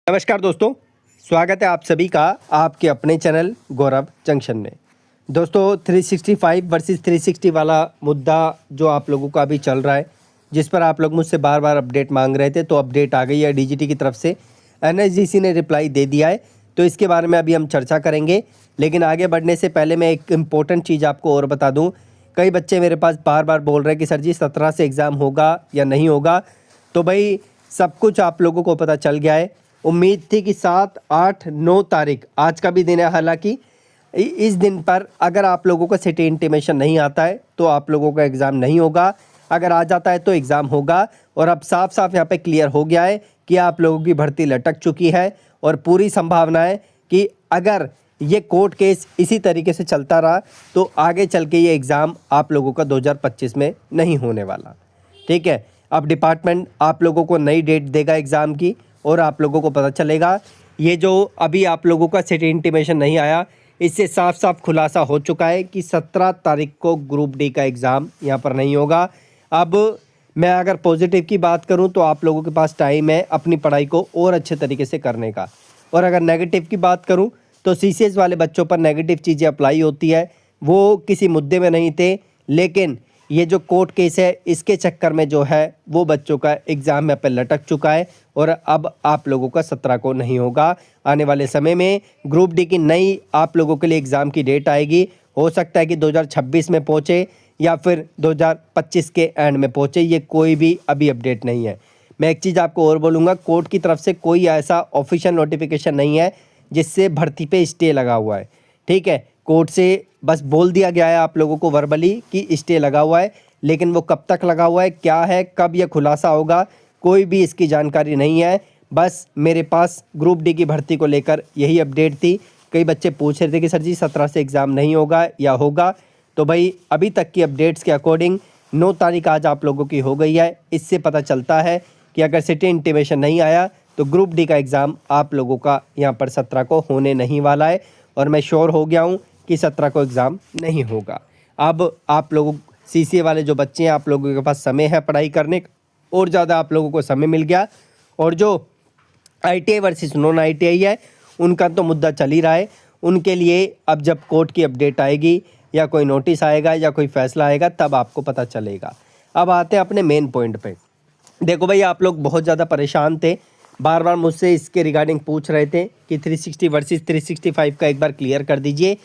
नमस्कार दोस्तों, स्वागत है आप सभी का आपके अपने चैनल गौरव जंक्शन में। दोस्तों 365 वर्सेस 360 वाला मुद्दा जो आप लोगों का अभी चल रहा है, जिस पर आप लोग मुझसे बार बार अपडेट मांग रहे थे, तो अपडेट आ गई है डीजीटी की तरफ से। एनएसडीसी ने रिप्लाई दे दिया है, तो इसके बारे में अभी हम चर्चा करेंगे। लेकिन आगे बढ़ने से पहले मैं एक इम्पोर्टेंट चीज़ आपको और बता दूँ। कई बच्चे मेरे पास बार बार बोल रहे हैं कि सर जी 17 से एग्ज़ाम होगा या नहीं होगा। तो भाई सब कुछ आप लोगों को पता चल गया है। उम्मीद थी कि 7, 8, 9 तारीख आज का भी दिन है, हालांकि इस दिन पर अगर आप लोगों का सिटी इंटीमेशन नहीं आता है तो आप लोगों का एग्ज़ाम नहीं होगा, अगर आ जाता है तो एग्ज़ाम होगा। और अब साफ साफ यहाँ पे क्लियर हो गया है कि आप लोगों की भर्ती लटक चुकी है और पूरी संभावना है कि अगर ये कोर्ट केस इसी तरीके से चलता रहा तो आगे चल के ये एग्ज़ाम आप लोगों का 2025 में नहीं होने वाला। ठीक है, अब डिपार्टमेंट आप लोगों को नई डेट देगा एग्ज़ाम की और आप लोगों को पता चलेगा। ये जो अभी आप लोगों का सिटी इंटीमेशन नहीं आया, इससे साफ साफ खुलासा हो चुका है कि 17 तारीख को ग्रुप डी का एग्ज़ाम यहाँ पर नहीं होगा। अब मैं अगर पॉजिटिव की बात करूँ तो आप लोगों के पास टाइम है अपनी पढ़ाई को और अच्छे तरीके से करने का। और अगर नेगेटिव की बात करूँ तो सीसीएस वाले बच्चों पर नेगेटिव चीज़ें अप्लाई होती है, वो किसी मुद्दे में नहीं थे, लेकिन ये जो कोर्ट केस है इसके चक्कर में जो है वो बच्चों का एग्ज़ाम यहाँ पे लटक चुका है। और अब आप लोगों का 17 को नहीं होगा। आने वाले समय में ग्रुप डी की नई आप लोगों के लिए एग्ज़ाम की डेट आएगी। हो सकता है कि 2026 में पहुँचे या फिर 2025 के एंड में पहुँचे, ये कोई भी अभी अपडेट नहीं है। मैं एक चीज़ आपको और बोलूँगा, कोर्ट की तरफ से कोई ऐसा ऑफिशियल नोटिफिकेशन नहीं है जिससे भर्ती पे स्टे लगा हुआ है। ठीक है, कोर्ट से बस बोल दिया गया है आप लोगों को वर्बली कि स्टे लगा हुआ है, लेकिन वो कब तक लगा हुआ है, क्या है, कब यह खुलासा होगा, कोई भी इसकी जानकारी नहीं है। बस मेरे पास ग्रुप डी की भर्ती को लेकर यही अपडेट थी। कई बच्चे पूछ रहे थे कि सर जी 17 से एग्ज़ाम नहीं होगा या होगा। तो भाई अभी तक की अपडेट्स के अकॉर्डिंग 9 तारीख आज आप लोगों की हो गई है। इससे पता चलता है कि अगर सिटी इंटीमेशन नहीं आया तो ग्रुप डी का एग्ज़ाम आप लोगों का यहाँ पर 17 को होने नहीं वाला है। और मैं श्योर हो गया हूँ कि 17 को एग्ज़ाम नहीं होगा। अब आप लोगों सीसीए वाले जो बच्चे हैं, आप लोगों के पास समय है पढ़ाई करने का, और ज़्यादा आप लोगों को समय मिल गया। और जो आईटीआई वर्सेस नॉन आईटीआई है उनका तो मुद्दा चल ही रहा है। उनके लिए अब जब कोर्ट की अपडेट आएगी या कोई नोटिस आएगा या कोई फैसला आएगा तब आपको पता चलेगा। अब आते हैं अपने मेन पॉइंट पे। देखो भाई, आप लोग बहुत ज़्यादा परेशान थे, बार बार मुझसे इसके रिगार्डिंग पूछ रहे थे कि 360 वर्सेस 365 का एक बार क्लियर कर दीजिए।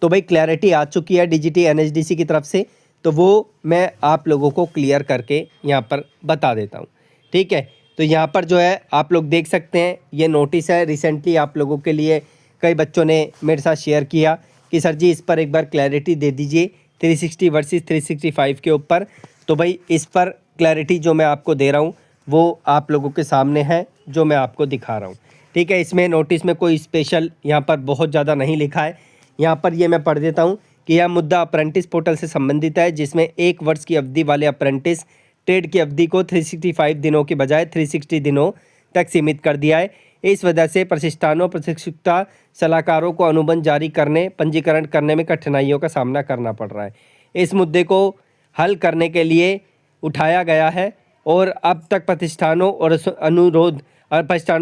तो भाई क्लैरिटी आ चुकी है डीजीटी एनएसडीसी की तरफ से, तो वो मैं आप लोगों को क्लियर करके यहाँ पर बता देता हूँ। ठीक है, तो यहाँ पर जो है आप लोग देख सकते हैं, ये नोटिस है। रिसेंटली आप लोगों के लिए कई बच्चों ने मेरे साथ शेयर किया कि सर जी इस पर एक बार क्लैरिटी दे दीजिए 360 वर्सेस 365 के ऊपर। तो भाई इस पर क्लैरिटी जो मैं आपको दे रहा हूँ वो आप लोगों के सामने है, जो मैं आपको दिखा रहा हूँ। ठीक है, इसमें नोटिस में कोई स्पेशल यहाँ पर बहुत ज़्यादा नहीं लिखा है। यहाँ पर ये मैं पढ़ देता हूँ कि यह मुद्दा अप्रेंटिस पोर्टल से संबंधित है, जिसमें 1 वर्ष की अवधि वाले अप्रेंटिस ट्रेड की अवधि को 365 दिनों के बजाय 360 दिनों तक सीमित कर दिया है। इस वजह से प्रशिक्षुओं प्रशिक्षुता सलाहकारों को अनुबंध जारी करने पंजीकरण करने में कठिनाइयों का सामना करना पड़ रहा है। इस मुद्दे को हल करने के लिए उठाया गया है और अब तक प्रतिष्ठानों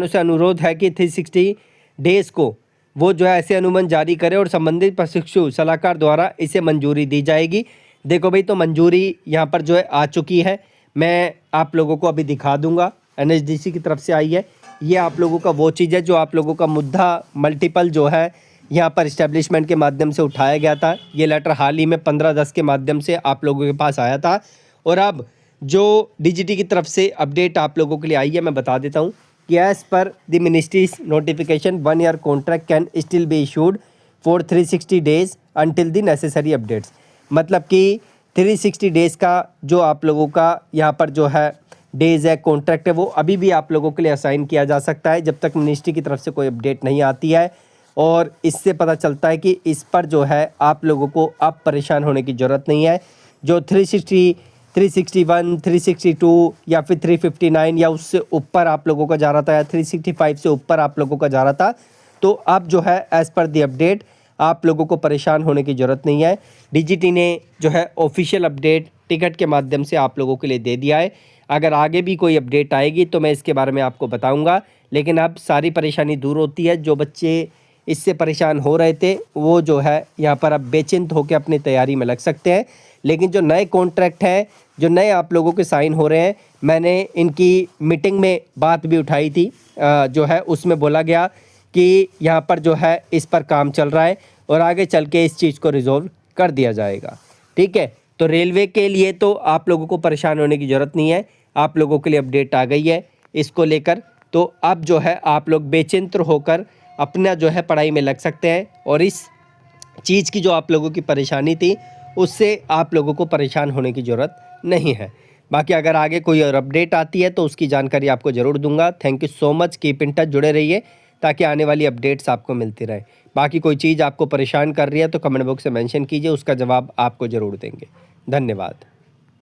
से अनुरोध है कि 360 डेज़ को वो जो है ऐसे अनुबंध जारी करे और संबंधित प्रशिक्षु सलाहकार द्वारा इसे मंजूरी दी जाएगी। देखो भाई, तो मंजूरी यहाँ पर जो है आ चुकी है। मैं आप लोगों को अभी दिखा दूंगा, एनएसडीसी की तरफ से आई है। ये आप लोगों का वो चीज़ है जो आप लोगों का मुद्दा मल्टीपल जो है यहाँ पर इस्टेब्लिशमेंट के माध्यम से उठाया गया था। ये लेटर हाल ही में 15/10 के माध्यम से आप लोगों के पास आया था। और अब जो डीजीटी की तरफ से अपडेट आप लोगों के लिए आई है, मैं बता देता हूँ कि as per the ministry's notification 1 year contract can still be issued for 360 days until the necessary updates. मतलब कि 360 डेज़ का जो आप लोगों का यहाँ पर जो है डेज़ है, कॉन्ट्रैक्ट है, वो अभी भी आप लोगों के लिए असाइन किया जा सकता है जब तक मिनिस्ट्री की तरफ से कोई अपडेट नहीं आती है। और इससे पता चलता है कि इस पर जो है आप लोगों को अब परेशान होने की ज़रूरत नहीं है। जो 360, 361, 362 या फिर 359 या उससे ऊपर आप लोगों का जा रहा था, या 365 से ऊपर आप लोगों का जा रहा था, तो अब जो है एज़ पर दी अपडेट आप लोगों को परेशान होने की ज़रूरत नहीं है। डीजीटी ने जो है ऑफिशियल अपडेट टिकट के माध्यम से आप लोगों के लिए दे दिया है। अगर आगे भी कोई अपडेट आएगी तो मैं इसके बारे में आपको बताऊंगा। लेकिन अब सारी परेशानी दूर होती है। जो बच्चे इससे परेशान हो रहे थे वो जो है यहाँ पर अब बेचिंत होकर अपनी तैयारी में लग सकते हैं। लेकिन जो नए कॉन्ट्रैक्ट हैं, जो नए आप लोगों के साइन हो रहे हैं, मैंने इनकी मीटिंग में बात भी उठाई थी, जो है उसमें बोला गया कि यहाँ पर जो है इस पर काम चल रहा है और आगे चल के इस चीज़ को रिजॉल्व कर दिया जाएगा। ठीक है, तो रेलवे के लिए तो आप लोगों को परेशान होने की ज़रूरत नहीं है। आप लोगों के लिए अपडेट आ गई है इसको लेकर। तो अब जो है आप लोग बेचिंत होकर अपना जो है पढ़ाई में लग सकते हैं और इस चीज़ की जो आप लोगों की परेशानी थी उससे आप लोगों को परेशान होने की ज़रूरत नहीं है। बाकी अगर आगे कोई और अपडेट आती है तो उसकी जानकारी आपको ज़रूर दूंगा। Thank you so much, keep in touch, जुड़े रहिए ताकि आने वाली अपडेट्स आपको मिलती रहे। बाकी कोई चीज़ आपको परेशान कर रही है तो कमेंट बॉक्स में मेंशन कीजिए, उसका जवाब आपको ज़रूर देंगे। धन्यवाद।